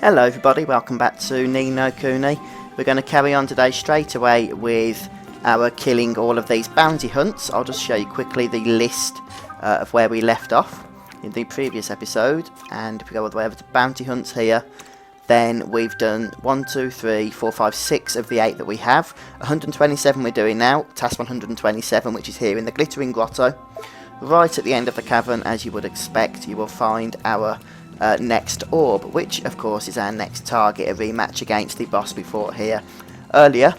Hello everybody, welcome back to Ni No Kuni. We're going to carry on today straight away with our killing all of these bounty hunts. I'll just show you quickly the list of where we left off in the previous episode. And if we go all the way over to bounty hunts here, then we've done 1, 2, 3, 4, 5, 6 of the 8 that we have. 127 we're doing now, task 127, which is here in the Glittering Grotto. Right at the end of the cavern, as you would expect, you will find our next orb, which of course is our next target, a rematch against the boss we fought here earlier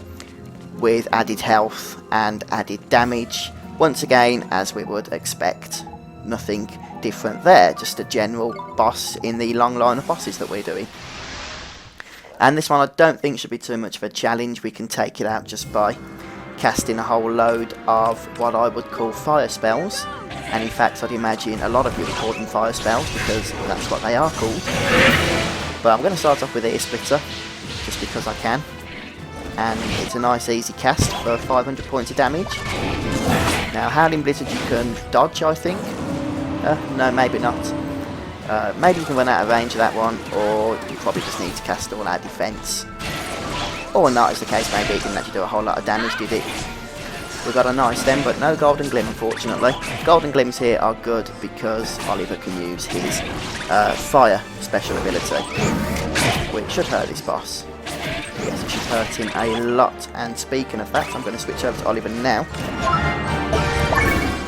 with added health and added damage. Once again, as we would expect, nothing different there, just a general boss in the long line of bosses that we're doing. And this one I don't think should be too much of a challenge. We can take it out just by casting a whole load of what I would call fire spells. And in fact, I'd imagine a lot of you would call them fire spells because that's what they are called. But I'm going to start off with Ear Splitter, just because I can. And it's a nice easy cast for 500 points of damage. Now, Howling Blizzard you can dodge, I think. No, maybe not. Maybe you can run out of range of that one, or you probably just need to cast all out defense. Or not, as the case may be, it didn't actually do a whole lot of damage, did it? We got a nice then, but no Golden Glim unfortunately. Golden Glims here are good because Oliver can use his fire special ability, which should hurt this boss. Yes, it should hurt him a lot. And speaking of that, I'm going to switch over to Oliver now.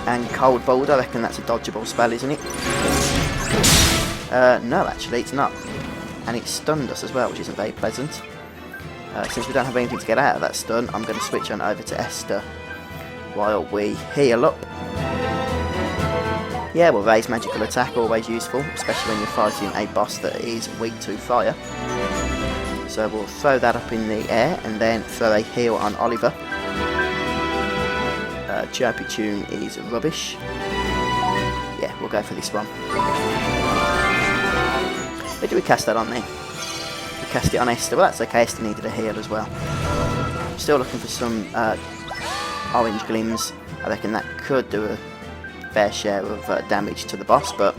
And Cold Bolt, I reckon that's a dodgeable spell, isn't it? No, actually it's not. And it stunned us as well, which isn't very pleasant. Since we don't have anything to get out of that stun, I'm going to switch on over to Esther while we heal up. Yeah, we'll raise magical attack, always useful, especially when you're fighting a boss that is weak to fire. So we'll throw that up in the air and then throw a heal on Oliver. Chirpy Tune is rubbish. Yeah, we'll go for this one. Where do we cast that on then? We cast it on Esther. Well, that's okay, Esther needed a heal as well. I'm still looking for some orange glims. I reckon that could do a fair share of damage to the boss, but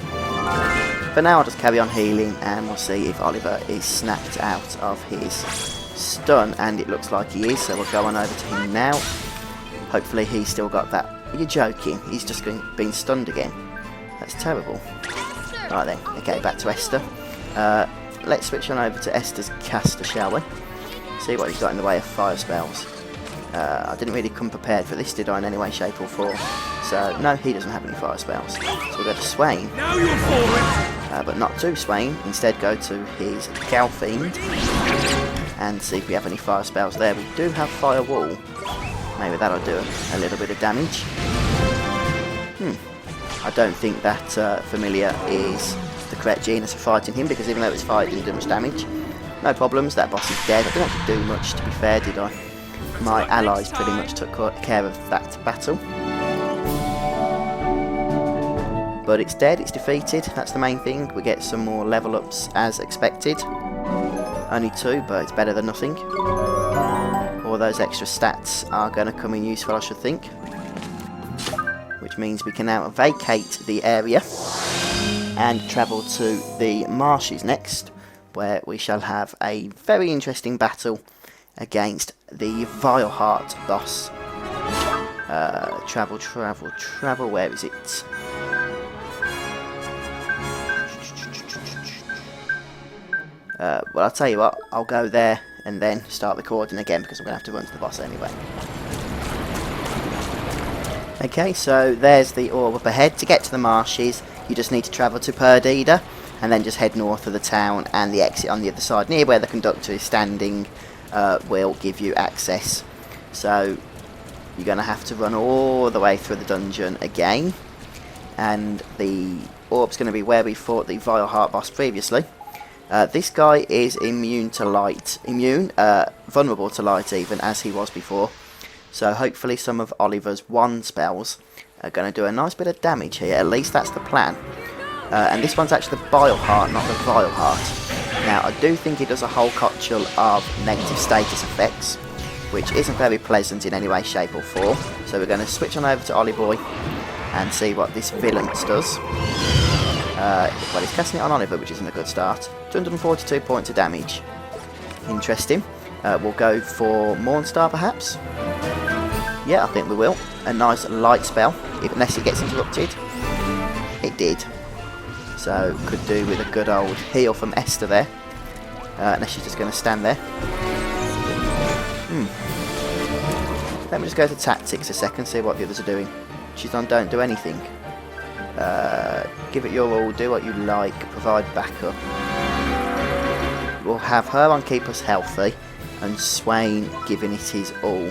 for now I'll just carry on healing and we'll see if Oliver is snapped out of his stun, and it looks like he is, so we'll go on over to him now. Hopefully he's still got that. You're joking, he's just been stunned again. That's terrible. Right then, okay, back to Esther. Let's switch on over to Esther's caster, shall we? See what he's got in the way of fire spells. I didn't really come prepared for this, did I, in any way, shape or form? So, no, he doesn't have any fire spells. So we'll go to Swain. But not to Swain. Instead, go to his Gal Fiend and see if we have any fire spells there. We do have Fire Wall. Maybe that'll do a little bit of damage. I don't think that Familiar is the correct genus for fighting him, because even though it's fire, it didn't do much damage. No problems, that boss is dead. I didn't have to do much, to be fair, did I? My allies pretty much took care of that battle. But it's dead, it's defeated, that's the main thing. We get some more level ups as expected. Only 2, but it's better than nothing. All those extra stats are going to come in useful, I should think. Which means we can now vacate the area and travel to the marshes next, where we shall have a very interesting battle against the Bileheart boss. Travel, where is it? Well, I'll tell you what, I'll go there and then start recording again, because I'm going to have to run to the boss anyway. Okay, so there's the orb up ahead. To get to the marshes, you just need to travel to Perdida, and then just head north of the town, and the exit on the other side, near where the conductor is standing, will give you access. So you're going to have to run all the way through the dungeon again, and the orb's going to be where we fought the Bileheart boss previously. This guy is immune to light, vulnerable to light even, as he was before. So hopefully some of Oliver's wand spells are going to do a nice bit of damage here, at least that's the plan. And this one's actually the Bileheart, not the Bileheart. Now, I do think it does a whole cotchel of negative status effects, which isn't very pleasant in any way, shape or form. So we're going to switch on over to Ollie Boy and see what this villain does. Well, he's casting it on Oliver, which isn't a good start. 242 points of damage. Interesting. We'll go for Mornstar, perhaps. Yeah, I think we will. A nice light spell, unless it gets interrupted. It did. So, could do with a good old heal from Esther there. Unless she's just going to stand there. Let me just go to tactics a second, see what the others are doing. She's on don't do anything. Give it your all, do what you like, provide backup. We'll have her on keep us healthy, and Swain giving it his all.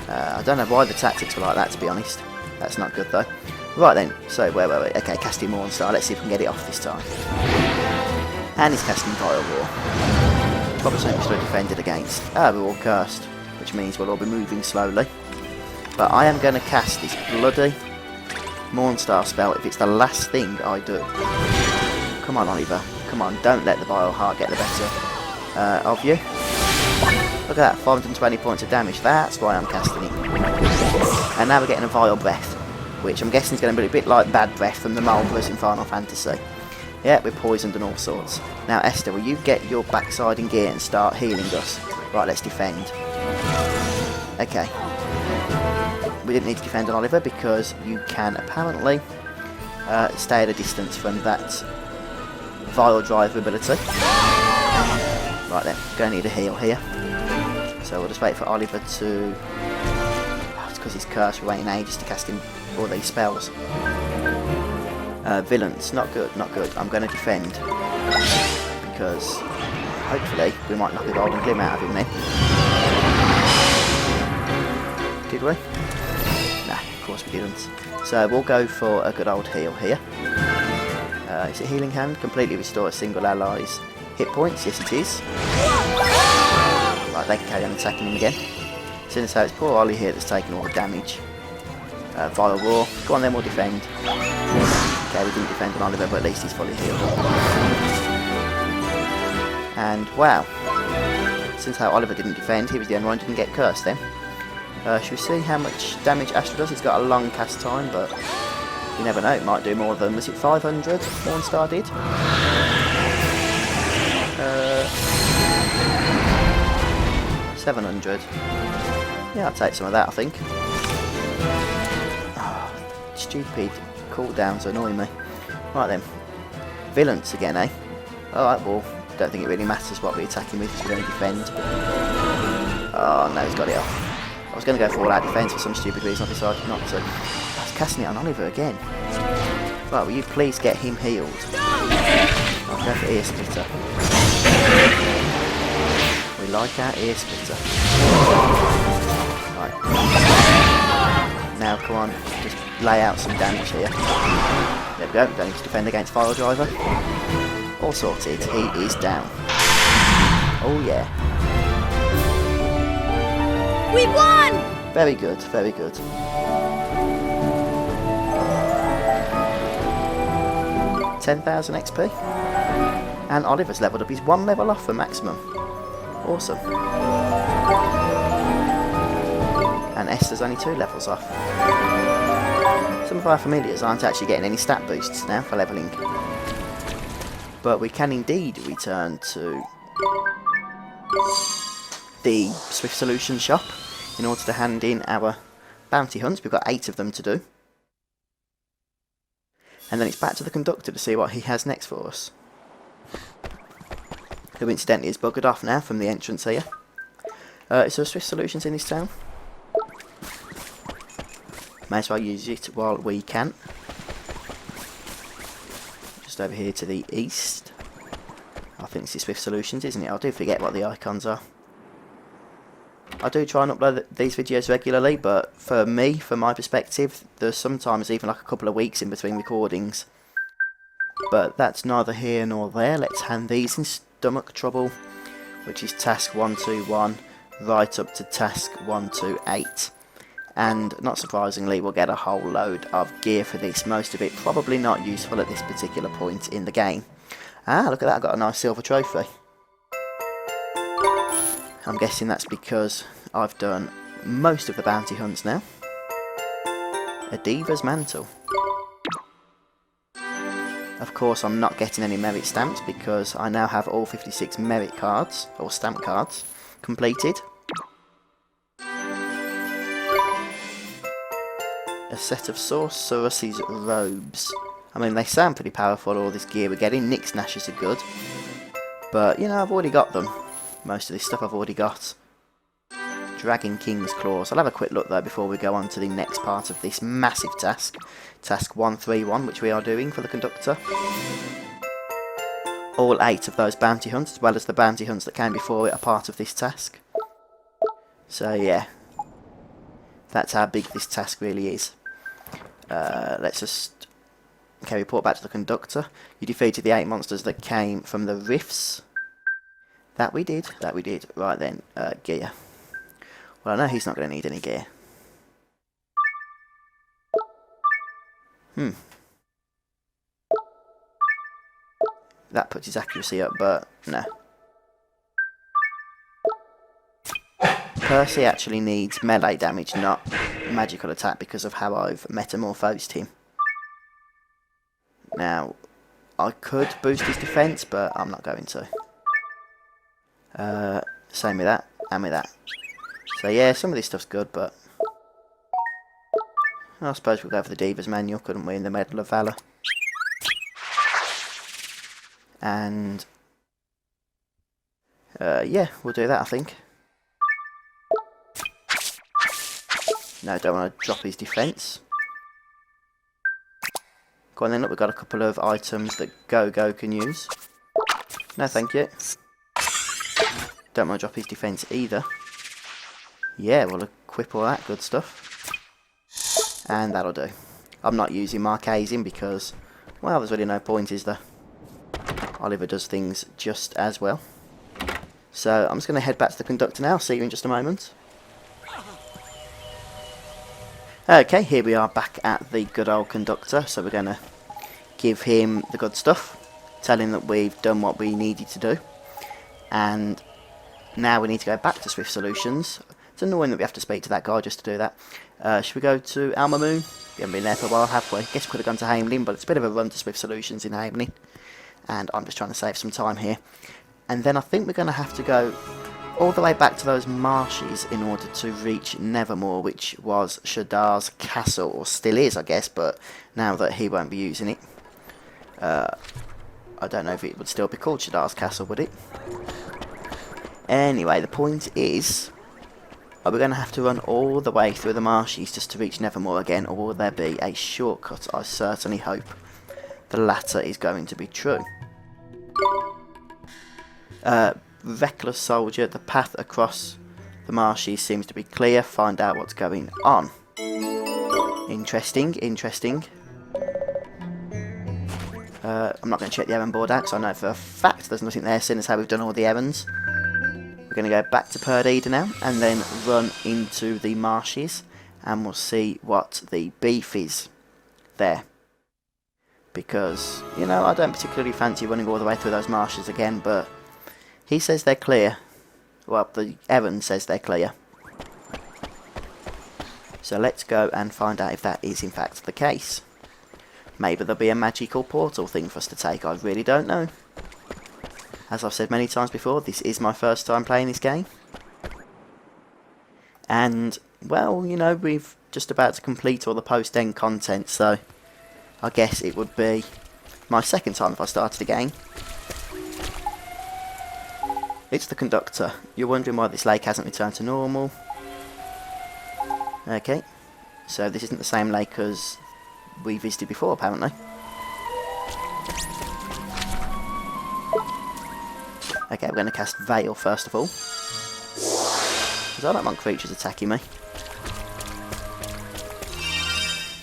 I don't know why the tactics were like that, to be honest. That's not good though. Right then, so where were we? Okay, casting Mornstar, let's see if we can get it off this time. And he's casting Vile War. Probably something we should have defended against. We're all cursed, which means we'll all be moving slowly. But I am going to cast this bloody Mornstar spell if it's the last thing I do. Come on, Oliver. Come on, don't let the Bileheart get the better of you. Look at that, 520 points of damage. That's why I'm casting it. And now we're getting a Vile Breath, which I'm guessing is going to be a bit like Bad Breath from the Mulvers in Final Fantasy. Yeah, we're poisoned and all sorts. Now, Esther, will you get your backside in gear and start healing us? Right, let's defend. Okay. We didn't need to defend on Oliver because you can apparently stay at a distance from that Vile Drive ability. Right then, going to need a heal here. So we'll just wait for Oliver to... Oh, it's because he's cursed, we're waiting ages to cast him all these spells. Villains, not good, not good. I'm going to defend. Because hopefully we might knock a golden glim out of him then. Did we? Nah, of course we didn't. So we'll go for a good old heal here. Is it Healing Hand? Completely restore a single ally's hit points. Yes it is. Right, they can carry on attacking him again. Since it's poor Ollie here that's taking all the damage. Vile Roar. Go on then, we'll defend. Okay, we didn't defend on Oliver, but at least he's fully healed. And wow. Since how Oliver didn't defend, he was the only one who didn't get cursed then. Should we see how much damage Astra does? He's got a long cast time, but you never know, it might do more than, was it 500 Mornstar did? 700. Yeah, I'll take some of that, I think. Oh, stupid cooldowns annoy me. Right then. Villains again, eh? Alright, well, don't think it really matters what we attack him with, because we're going to defend. Oh no, he's got it off. I was going to go for all out defence for some stupid reason, I decided not to. I was casting it on Oliver again. Right, will you please get him healed? I'll go for Ear Splitter. We like our Ear Splitter. Right. Now, come on, just lay out some damage here. There we go, don't need to defend against File Driver. All sorted, he is down. Oh yeah. We won! Very good, very good. $10,000 XP. And Oliver's leveled up. He's one level off for maximum. Awesome. And Esther's only 2 levels off. Some of our familiars aren't actually getting any stat boosts now for levelling. But we can indeed return to the Swift Solutions shop in order to hand in our bounty hunts. We've got 8 of them to do. And then it's back to the conductor to see what he has next for us. Who incidentally is buggered off now from the entrance here. Is there Swift Solutions in this town? May as well use it while we can. Just over here to the east. I think this is Swift Solutions, isn't it? I do forget what the icons are. I do try and upload these videos regularly, but for me, from my perspective, there's sometimes even like a couple of weeks in between recordings. But that's neither here nor there. Let's hand these in Stomach Trouble, which is task 121, right up to task 128. And not surprisingly, we'll get a whole load of gear for this, most of it probably not useful at this particular point in the game. Ah, look at that, I got a nice silver trophy. I'm guessing that's because I've done most of the bounty hunts now. A Diva's Mantle. Of course, I'm not getting any merit stamps because I now have all 56 merit cards, or stamp cards, completed. A set of Sorceress's robes. I mean, they sound pretty powerful, all this gear we're getting. Nick Snashes are good. But, you know, I've already got them. Most of this stuff I've already got. Dragon King's Claws. I'll have a quick look though before we go on to the next part of this massive task. Task 131, which we are doing for the conductor. All 8 of those bounty hunts, as well as the bounty hunts that came before it, are part of this task. So yeah, that's how big this task really is. Let's just... Okay, report back to the conductor. You defeated the 8 monsters that came from the rifts. That we did. Right then, gear. Well, I know he's not going to need any gear. That puts his accuracy up, but no. Percy actually needs melee damage, not magical attack, because of how I've metamorphosed him. Now, I could boost his defense, but I'm not going to. Same with that, and with that. So yeah, some of this stuff's good, but I suppose we'll go for the Diva's Manual, couldn't we, in the Medal of Valor. And yeah, we'll do that, I think. No, don't want to drop his defense. Go on then, look, we've got a couple of items that Go can use. No, thank you. Don't want to drop his defense either. Yeah, we'll equip all that good stuff. And that'll do. I'm not using Marchesing because, well, there's really no point, is there? Oliver does things just as well. So I'm just going to head back to the conductor now. See you in just a moment. Okay, here we are back at the good old conductor. So we're going to give him the good stuff. Tell him that we've done what we needed to do. And now we need to go back to Swift Solutions. It's annoying that we have to speak to that guy just to do that. Should we go to Alma Moon? We haven't been there for a while, have we? Guess we could have gone to Hamelin, but it's a bit of a run to Swift Solutions in Hamelin. And I'm just trying to save some time here. And then I think we're going to have to go all the way back to those marshes in order to reach Nevermore, which was Shadar's castle, or still is, I guess, but now that he won't be using it. I don't know if it would still be called Shadar's castle, would it? Anyway, the point is, are we going to have to run all the way through the marshes just to reach Nevermore again, or will there be a shortcut? I certainly hope the latter is going to be true. Reckless Soldier, the path across the marshes seems to be clear. Find out what's going on. Interesting, interesting. I'm not going to check the errand board out because I know for a fact there's nothing there, seeing as how we've done all the errands. We're going to go back to Perdita now and then run into the marshes and we'll see what the beef is there. Because, you know, I don't particularly fancy running all the way through those marshes again, but he says they're clear. Well, the errand says they're clear. So let's go and find out if that is in fact the case. Maybe there'll be a magical portal thing for us to take, I really don't know. As I've said many times before, this is my first time playing this game. And, well, you know, we've just about to complete all the post-end content, so I guess it would be my second time if I started the game. It's the conductor. You're wondering why this lake hasn't returned to normal. Okay, so this isn't the same lake as we visited before, apparently. Okay, we're going to cast Veil first of all, because I don't want creatures attacking me.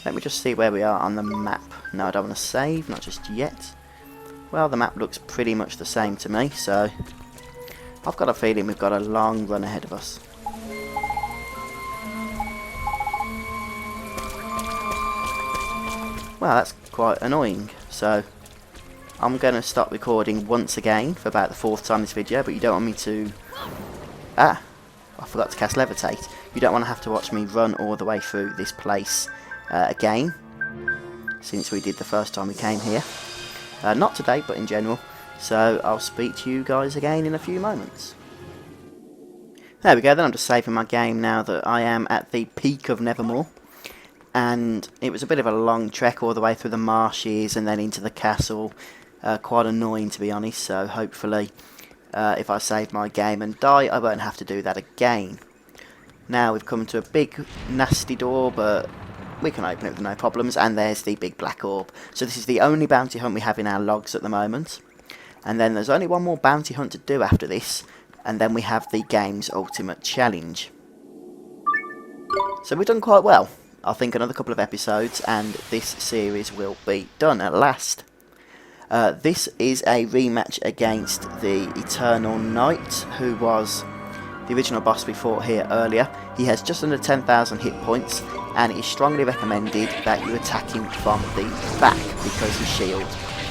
Let me just see where we are on the map. No, I don't want to save, not just yet. Well, the map looks pretty much the same to me, so I've got a feeling we've got a long run ahead of us. Well, that's quite annoying, so I'm going to stop recording once again for about the 4th time this video, but you don't want me to... Ah, I forgot to cast Levitate. You don't want to have to watch me run all the way through this place again, since we did the first time we came here. Not today, but in general. So I'll speak to you guys again in a few moments. There we go then, I'm just saving my game now that I am at the peak of Nevermore. And it was a bit of a long trek all the way through the marshes and then into the castle. Quite annoying, to be honest, so hopefully if I save my game and die, I won't have to do that again. Now we've come to a big nasty door, but we can open it with no problems, and there's the big black orb. So this is the only bounty hunt we have in our logs at the moment. And then there's only one more bounty hunt to do after this, and then we have the game's ultimate challenge. So we've done quite well. I think another couple of episodes and this series will be done at last. This is a rematch against the Eternal Knight, who was the original boss we fought here earlier. He has just under 10,000 hit points, and it is strongly recommended that you attack him from the back because his shield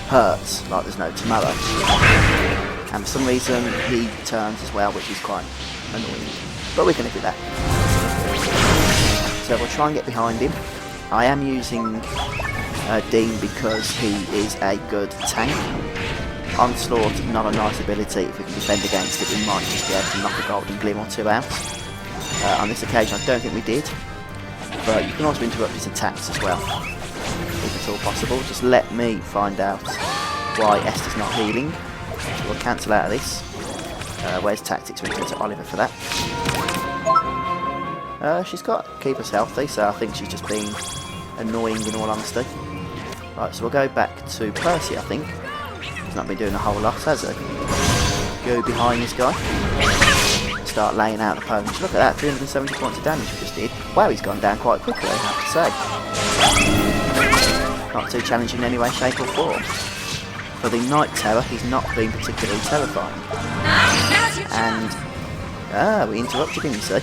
hurts like there's no tomorrow. And for some reason he turns as well, which is quite annoying. But we're going to do that. So we'll try and get behind him. I am using Dean because he is a good tank. Onslaught, not a nice ability. If we can defend against it, we might just be able to knock a golden glim or two out. On this occasion I don't think we did, but you can also interrupt his attacks as well, if it's all possible. Just let me find out why Esther's not healing. So we'll cancel out of this. Where's tactics? We'll go to Oliver for that. She's got to keep us healthy, so I think she's just being annoying in all honesty. Right, so we'll go back to Percy, I think. He's not been doing a whole lot, has he? Go behind this guy. Start laying out opponents. Look at that, 370 points of damage we just did. Wow, he's gone down quite quickly, I have to say. Not too challenging in any way, shape or form. For the Night Terror, he's not been particularly terrifying. And we interrupted him, you see.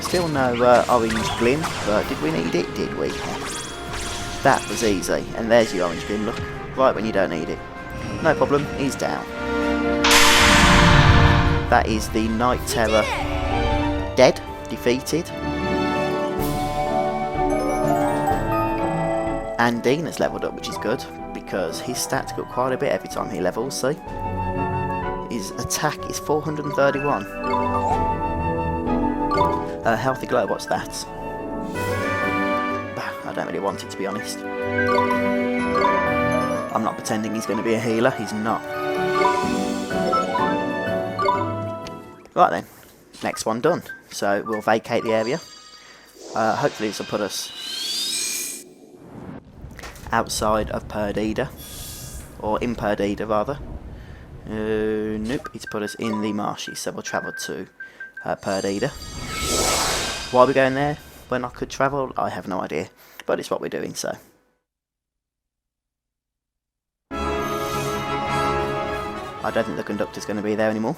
Still no orange glim, but did we need it? Did we? That was easy. And there's your orange glim, look. Right when you don't need it. No problem, he's down. That is the Night Terror dead, defeated. And Dean has levelled up, which is good, because his stats go up quite a bit every time he levels, see? His attack is 431. Healthy Glow, what's that? I don't really want it, to be honest. I'm not pretending he's going to be a healer, he's not. Right then, next one done. So we'll vacate the area. Hopefully this will put us outside of Perdida. Or in Perdida, rather. Nope, it's put us in the marshes, so we'll travel to Perdida. Why are we going there when I could travel? I have no idea, but it's what we're doing, so. I don't think the conductor's going to be there anymore.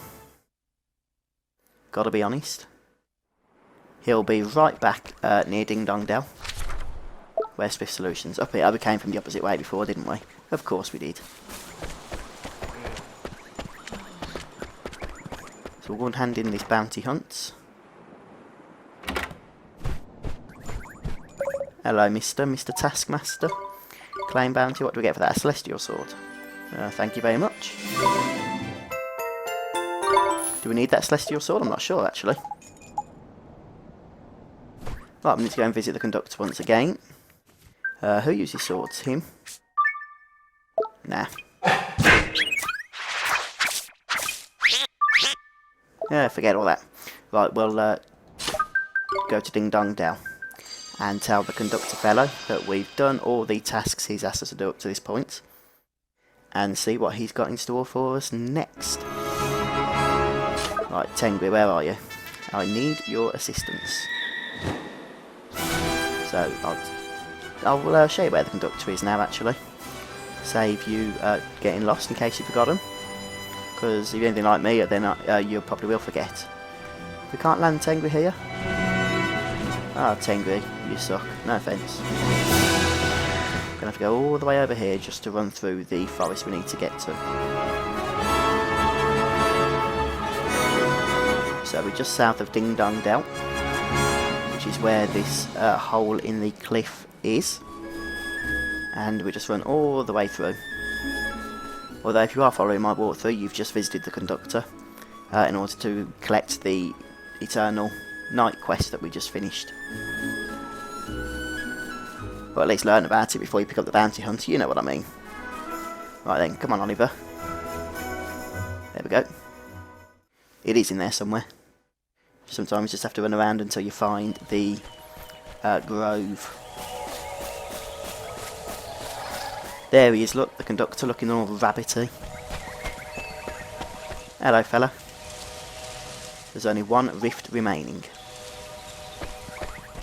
Gotta be honest. He'll be right back near Ding Dong Dell. Where's Swift Solutions? Up here. We came from the opposite way before, didn't we? Of course we did. So we'll go and hand in this bounty hunt. Hello, Mr. Taskmaster. Claim bounty. What do we get for that? A Celestial Sword. Thank you very much. Do we need that Celestial Sword? I'm not sure, actually. Right, we need to go and visit the conductor once again. Who uses swords? Him? Nah. Yeah, forget all that. Right, we'll go to Ding Dong Dell and tell the conductor fellow that we've done all the tasks he's asked us to do up to this point, and see what he's got in store for us next. Right, Tengri, where are you? I need your assistance. So, I'll show you where the conductor is now, actually. Save you getting lost in case you forgot him. Because if you're anything like me, then you probably will forget. We can't land Tengri here? Ah, oh, Tengri, you suck. No offence. Gonna have to go all the way over here just to run through the forest we need to get to. So we're just south of Ding Dong Dell, which is where this hole in the cliff is. and we just run all the way through. Although if you are following my walkthrough, you've just visited the conductor in order to collect the eternal night quest that we just finished. Or at least learn about it before you pick up the bounty hunter, you know what I mean. Right then, come on Oliver. There we go. It is in there somewhere. Sometimes you just have to run around until you find the grove. There he is, look, the conductor looking all rabbity. Hello fella. There's only one rift remaining.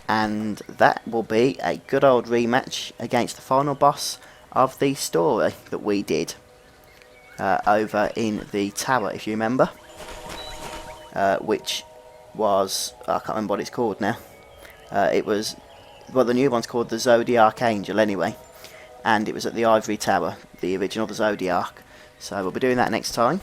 And that will be a good old rematch against the final boss of the story that we did over in the tower, if you remember. Which was, I can't remember what it's called now. It was, well, the new one's called the Zodiac Angel anyway. And it was at the Ivory Tower, the original, the Zodiac. So we'll be doing that next time.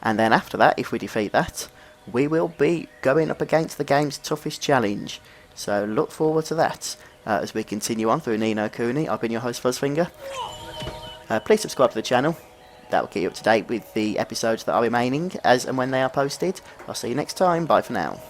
And then after that, if we defeat that, we will be going up against the game's toughest challenge. So look forward to that as we continue on through Ni No Kuni. I've been your host Fuzzfinger. Please subscribe to the channel. That will keep you up to date with the episodes that are remaining as and when they are posted. I'll see you next time. Bye for now.